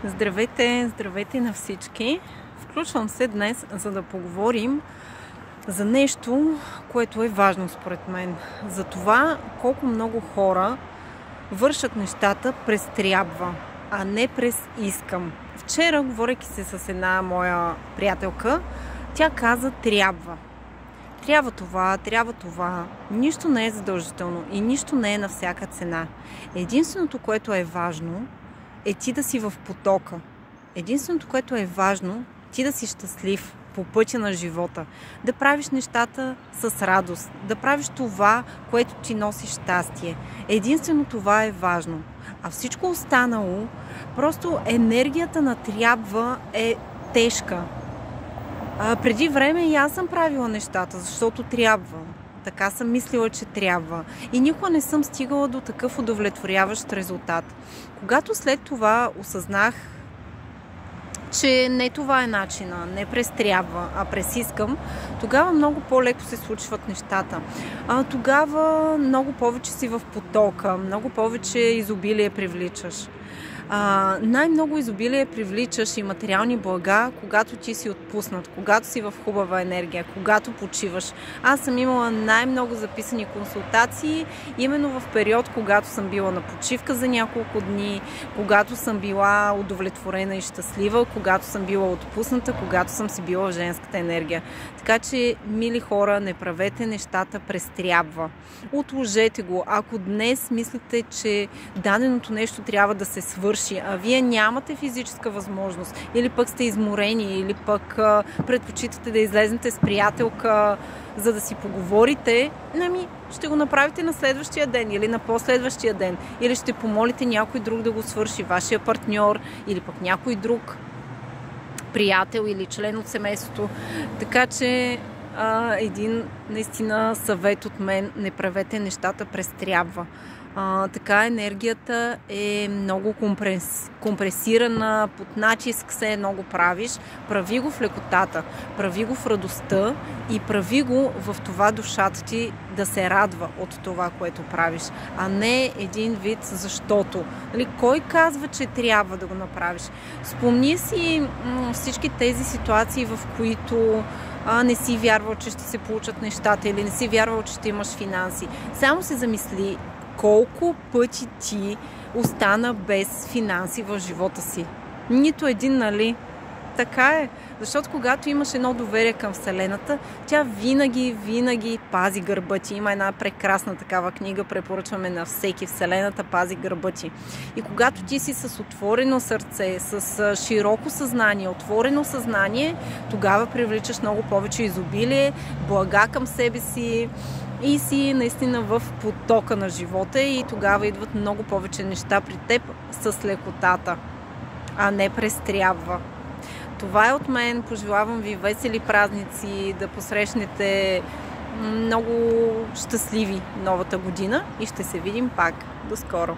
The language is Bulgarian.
Здравейте, здравейте на всички! Включвам се днес, за да поговорим за нещо, което е важно според мен. За това колко много хора вършат нещата през трябва, а не през искам. Вчера, говорейки се с една моя приятелка, тя каза трябва. Трябва това. Нищо не е задължително и нищо не е на всяка цена. Единственото, което е важно, е ти да си в потока. Единственото, което е важно, ти да си щастлив по пътя на живота. Да правиш нещата с радост. Да правиш това, което ти носи щастие. Единствено това е важно. А всичко останало, просто енергията на трябва е тежка. Преди време и аз съм правила нещата, защото трябва. Така съм мислила, че трябва. И никога не съм стигала до такъв удовлетворяващ резултат. Когато след това осъзнах, че не това е начина, не през трябва, а през искам, тогава много по-леко се случват нещата. Тогава много повече си в потока, много повече изобилие привличаш. Най-много изобилие привличаш и материални блага, когато ти си отпуснат, когато си в хубава енергия, когато почиваш. Аз съм имала най-много записани консултации именно в период, когато съм била на почивка за няколко дни, когато съм била удовлетворена и щастлива, когато съм била отпусната, когато съм си била в женската енергия. Така че, мили хора, не правете нещата през трябва. Отложете го. Ако днес мислите, че даденото нещо трябва да се свърши, а вие нямате физическа възможност, или пък сте изморени, или пък предпочитате да излезнете с приятелка, за да си поговорите, ще го направите на следващия ден или на последващия ден, или ще помолите някой друг да го свърши, вашия партньор, или пък някой друг приятел или член от семейството. Така че един наистина съвет от мен: не правете нещата през трябва. Така енергията е много компресирана, под натиск все едно го правиш. Прави го в лекотата, прави го в радостта и прави го в това душата ти да се радва от това, което правиш, а не един вид защото. Кой казва, че трябва да го направиш? Спомни си всички тези ситуации, в които не си вярвал, че ще се получат нещата, или не си вярвал, че ще имаш финанси. Само се замисли колко пъти ти остана без финанси в живота си. Нито един, нали? Така е. Защото когато имаш едно доверие към Вселената, тя винаги пази гърба ти. Има една прекрасна такава книга, препоръчваме на всеки: Вселената пази гърба ти. И когато ти си с отворено сърце, с широко съзнание, отворено съзнание, тогава привличаш много повече изобилие, блага към себе си и си наистина в потока на живота, и тогава идват много повече неща при теб с лекотата, а не през трябва. Това е от мен. Пожелавам ви весели празници, да посрещнете много щастливи новата година и ще се видим пак. До скоро!